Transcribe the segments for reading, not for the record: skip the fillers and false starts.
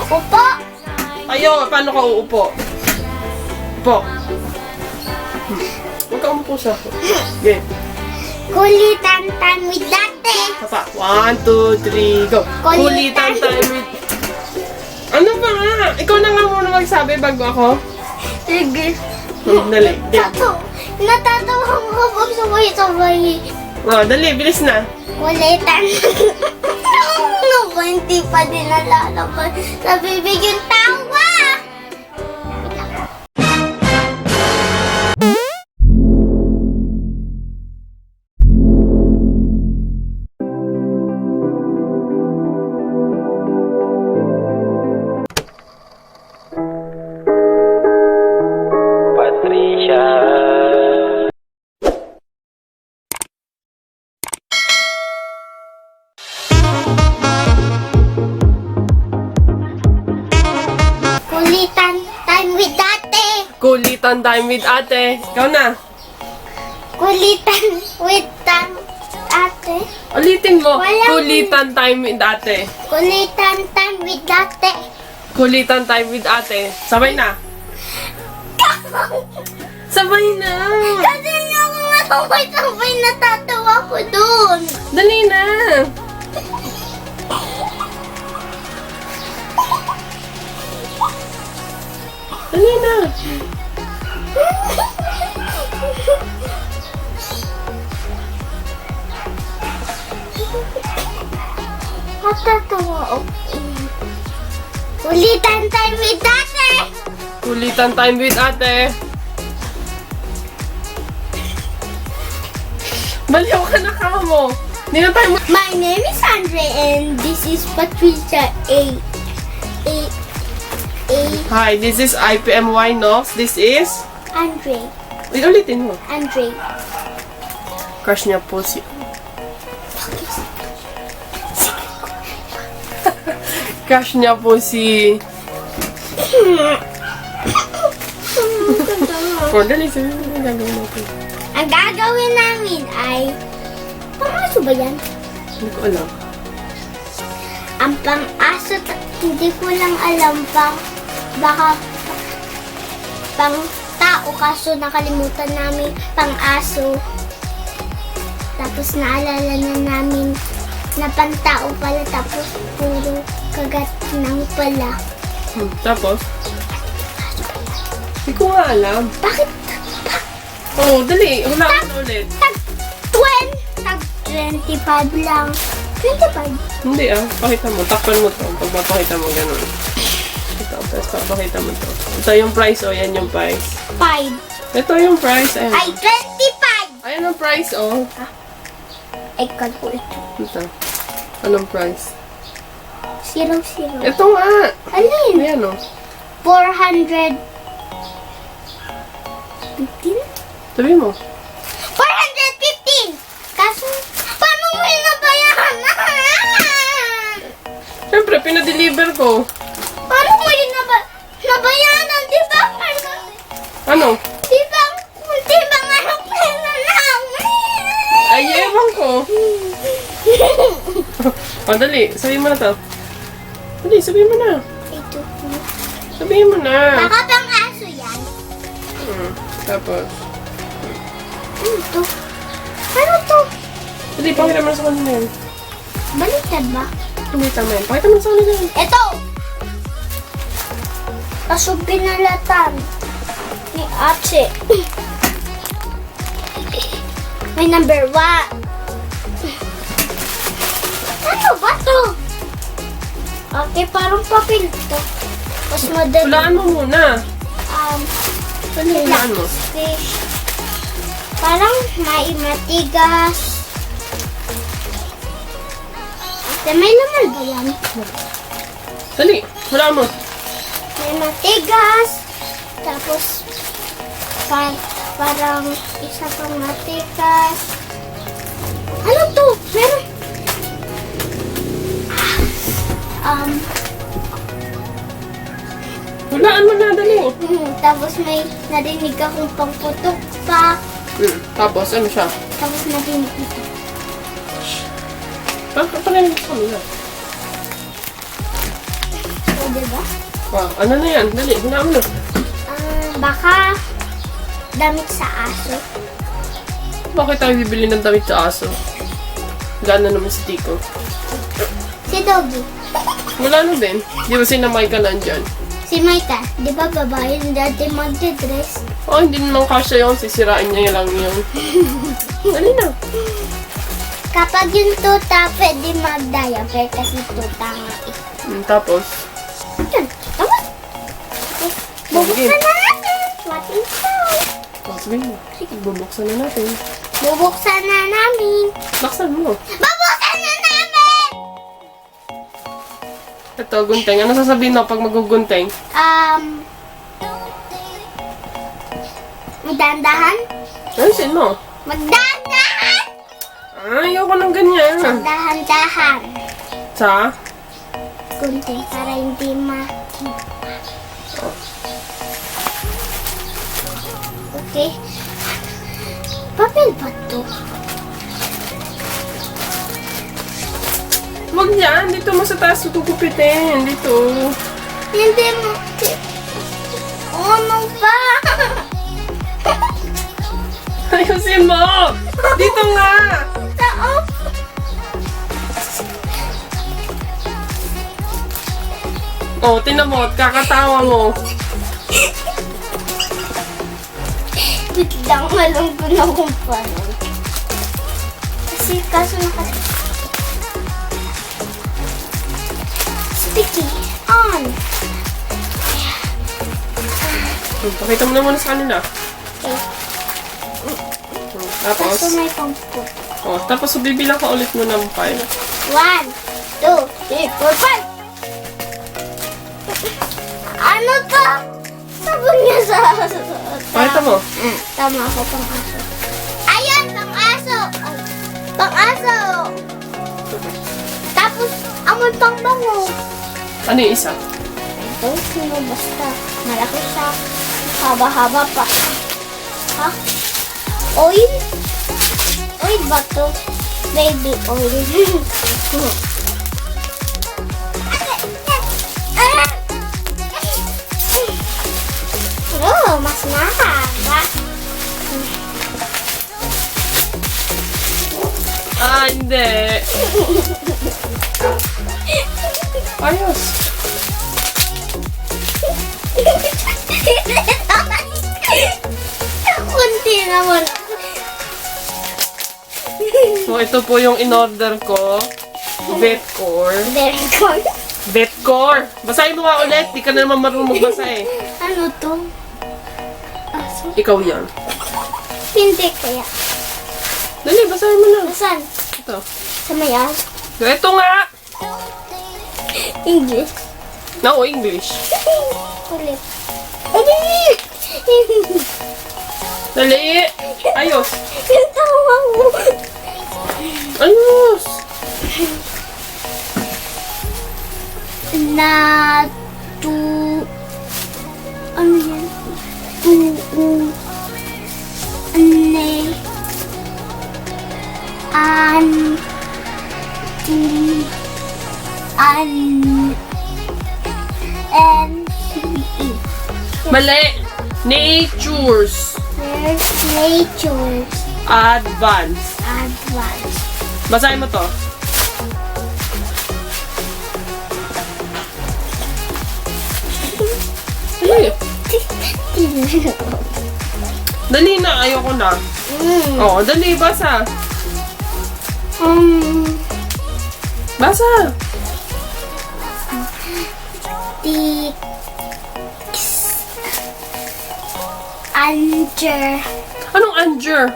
Upo. Ayo, paano ka uupo? Upo. Huwag ka umupo sa ako. Game. Kulitan time with dati. Papa, 1, 2, 3, go. Kulitan time with... Ano ba nga? Ikaw na nga muna magsabi bago ako. Sige. Dali. Natatawa ko pag sabay-sabay. Oh, dali, bilis na. Kulitan. Ano ba? Hindi pa din nalalaman. Sa bibig yung tawa. Kulitan time with dati. Kulitan time with ate. Ikaw na. Kulitan with ate. Ulitin mo. Walang- Kulitan time with ate. Kulitan time with dati. Kulitan time with ate. Sabay na. Sabay na. Kasi yung mga sabay natatawa ko dun. Dali na. Dali na. Natatawa ako. Kulitan time with dati. Kulitan time with ate. Baliw ka na ka mo. Hindi na tayo My name is Andrei and this is Patricia A. Hi, this is IPMY Nox. This is... Andrei. Wait, ulitin mo. Andrei. Crush niya po si... Crush niya po si... Oh, dali, sabi mo ang gagawin natin. Ang gagawin namin ay... Pang-aso ba yan? Hindi ko alam. Ang pang-aso, hindi ko lang alam baka pang-tao kaso nakalimutan namin pang-aso. Tapos naalala na namin na pang-tao pala tapos puro kagat ng pala. Tapos? Hindi ko nga alam. Bakit? Oh, dali. Hulaan na ulit. Tag 25 lang. 25? Hindi pakita mo. Takpan mo to. Pag mapakita mo, ganun. Ito, tapos papakita mo to. Ito yung price, yan yung price. 5. Ito yung price, ayan. Ay, 25! Ayan ang price, Ay, ko ito. Ito. Anong price? 0. Ito nga. Alin? Ayan, 415? Sabi mo. 415! Kaso, paano mo yung nabayaran? Siyempre, pinadeliver ko. Paano mo yung nabayaran? Di ba? Ano? Di ba nga ang pera namin? Ay, ewan ko. Dali. Sabihin mo na to. Dali, sabihin mo na. Ito. Sabihin mo na. Baka pang aso yan. Tapos. Ito. Ano to? Dali, pakita mo na sa kanila yan. Baliktad ba? Hindi tama yan. Pakita mo na sa kanila yan. Ito! Kaso binalatan ni Ate. May number 1. Ano ba to? Okay, parang papel to. Mas madali. Hulaan mo muna. Ano hulaan mo? Fish. Parang may matigas. Ate, may laman ba yan? Dali, hulaan mo. May matigas. Tapos, parang isa pang matigas. Ano to? Meron. Hulaan mo na, dali. Tapos may narinig akong pangputok pa. Tapos, ano siya? Tapos narinig ito. Pagkakalan mo sa kanila. diba? Wow, ano na yan? Dali, hinaan mo na. Baka damit sa aso. Bakit tayo bibili ng damit sa aso? Wala na naman si Tico. Si Doggy. Wala na din. Di ba sinamay ka lang dyan? Si Maika, di ba babae yung dati magdidress? Oh, hindi naman kasya yun. Sisirain niya lang yun. Dali na. Kapag yung tuta, pwede mag-diaper kasi tuta nga eh. Tapos? Yun, tama. Bubuksan na natin. Wating sound. Sige, bubuksan na natin. Bubuksan na namin. Baksan mo. Bubuksan na namin! Ito, gunting. Ano sasabihin mo pag magugunting? Magdandahan? Ayusin mo. Magdandahan! Ayoko ng ganyan. Dahan-dahan. Sa? Gunting para hindi Okay. Papel ba to? Huwag yan. Dito mo sa taas tutukupitin. Dito. Hindi mo. Ano ba? Ayusin mo. Dito nga. Saan? Oh, tinan mo. Kakatawa mo. Wait lang, walang ko na kung paano. Kasi kaso sticky on. Pakita mo na muna sa kanila. Okay. Tapos? Kaso may pangkot. Oh, tapos bibilang ka ulit mo ng 5. 1, 2, 3, 4, 5. Ano to? Sabon niya sa aso. Pakita mo. Tama ako, pang-aso. Ayan, pang-aso! Pang-aso! Tapos, amoy pang-bango. Ano yung isa? Ito, sino basta. Malaki siya. Haba-haba pa. Ha? Oil? Oil ba to? Baby oil. Oh, mas mahaba. Hindi. Ayos. Kunti naman. So, ito po yung in-order ko. Vetcore. Very good. Vetcore. Basahin mo nga ulit. Di ka na naman marunong magbasa eh. Ano to? Aso? Ikaw yan. Hindi kaya. Dali, basahin mo na. Saan? Ito. Sa mayan? Ito nga. English. No, English. Ulit. Dali. Ayos. Yung tawa mo. Ayos. Ano yan? Mali. Natures. Natures. Advance. Basahin mo to. Dali na, ayoko na. Oh, dali, basa. Basa. Under. Anong under?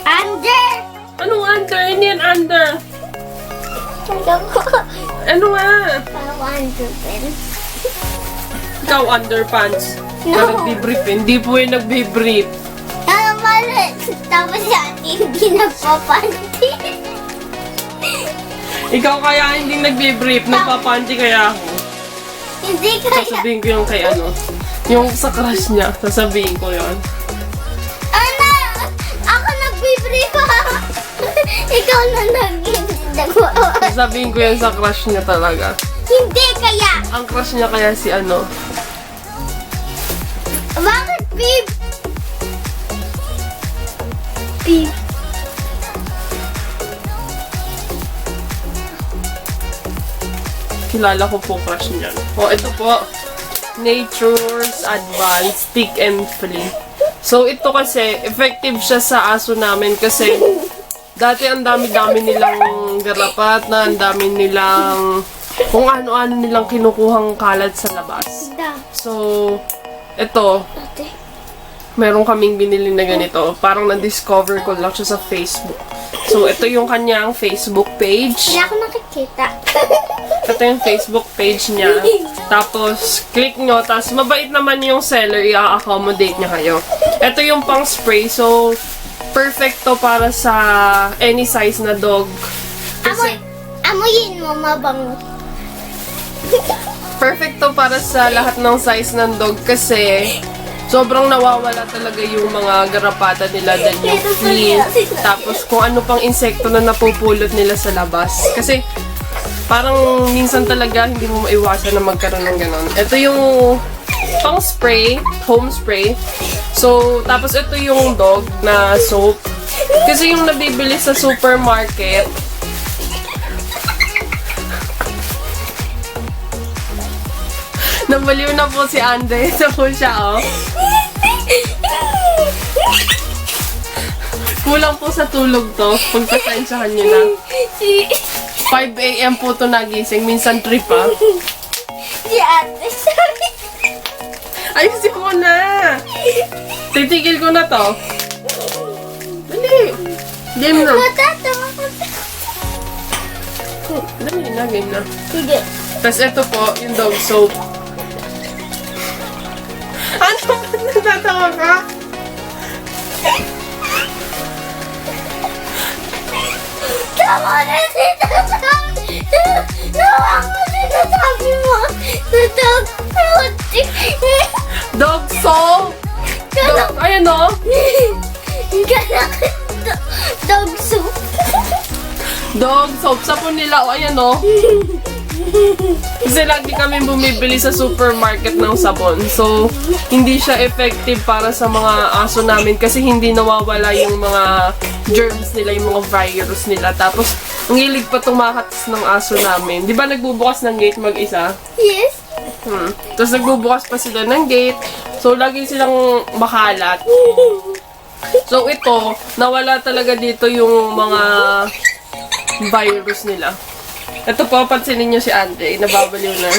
Under. Anong under? Hindi yan under. Ano nga? Underpants. Ikaw underpants. No. Na nagbibrief. Hindi po yung nagbibrief. Mali. Tapos si ate hindi nagpapanti. Ikaw kaya hindi nagbibrief. Nagpapanti kaya ako. Hindi kaya. Sasabihin ko yung kay ano. Yung sa crush niya. Sasabihin ko yun. Ano? Ako nagbibrief ha. Ikaw na nag-ibig. Sasabihin ko yan sa crush niya talaga. Hindi kaya. Ang crush niya kaya si ano. Bakit, babe? Babe. Kilala ko po crush niyan. O, ito po. Nature's Advanced Stick and Flea. So, ito kasi, effective siya sa aso namin kasi dati ang dami-dami nilang garapat na ang dami nilang kung ano-ano nilang kinukuhang kalat sa labas. So, ito, Ate. meron kaming binili na ganito. Parang na-discover ko lang siya sa Facebook. So, ito yung kanyang Facebook page. Hindi ako nakikita. Ito yung Facebook page niya. Tapos, click nyo. Tapos, mabait naman yung seller. I-accommodate niya kayo. Ito yung pang spray. So, perfect to para sa any size na dog. Amuyin mo, mabango. Perfect to para sa lahat ng size ng dog kasi sobrang nawawala talaga yung mga garapata nila dahil yung flea. Tapos kung ano pang insekto na napupulot nila sa labas. Kasi parang minsan talaga hindi mo maiwasan na magkaroon ng ganon. Ito yung pang spray, home spray. So, tapos ito yung dog na soap. Kasi yung nabibili sa supermarket, nabaliw na po si Andrei. Ito po siya, oh. Kulang po sa tulog to. Pagpasensyahan nyo na. 5 a.m. po to nagising. Minsan 3 pa. Si ate, sorry. Ayusin ko na! Titigil ko na to. Dali! Game na. Matatawa ko. Dali na, game na. Sige. Tapos ito po, yung dog soap. Ano ba natatawa ka? Tama na sinasabi. Tama mo sinasabi mo. Dog fruit. Dog soap! Dog, ayan o. Dog soup. Dog soap. Sapon nila, o ayan o. Kasi lagi kami bumibili sa supermarket ng sabon. So, hindi siya effective para sa mga aso namin kasi hindi nawawala yung mga germs nila, yung mga virus nila. Tapos, ang hilig pa tumakas ng aso namin. Di ba nagbubukas ng gate mag-isa? Yes. Tapos nagbubukas pa sila ng gate. So, lagi silang makalat. So, ito, nawala talaga dito yung mga virus nila. Ito po, pansinin nyo si Andrei. Nababaliw na.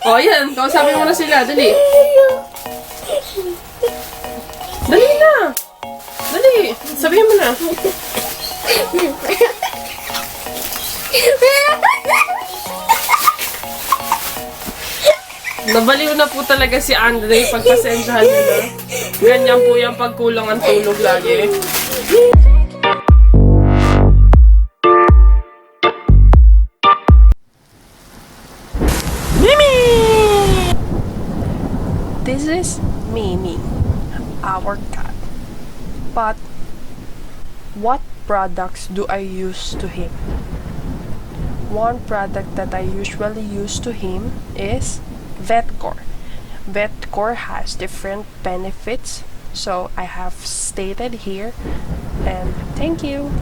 O, ayan. Kausapin mo na sila. Dali. Dali na. Dali. Sabihin mo na. Nabaliw na po talaga si Andrei. Pagpasensyahan nyo na. Ganyan po yung pagkulang ang tulog lagi. This is Mimi, our cat. But what products do I use to him? One product that I usually use to him is Vetcore. Vetcore has different benefits, so I have stated here, and thank you.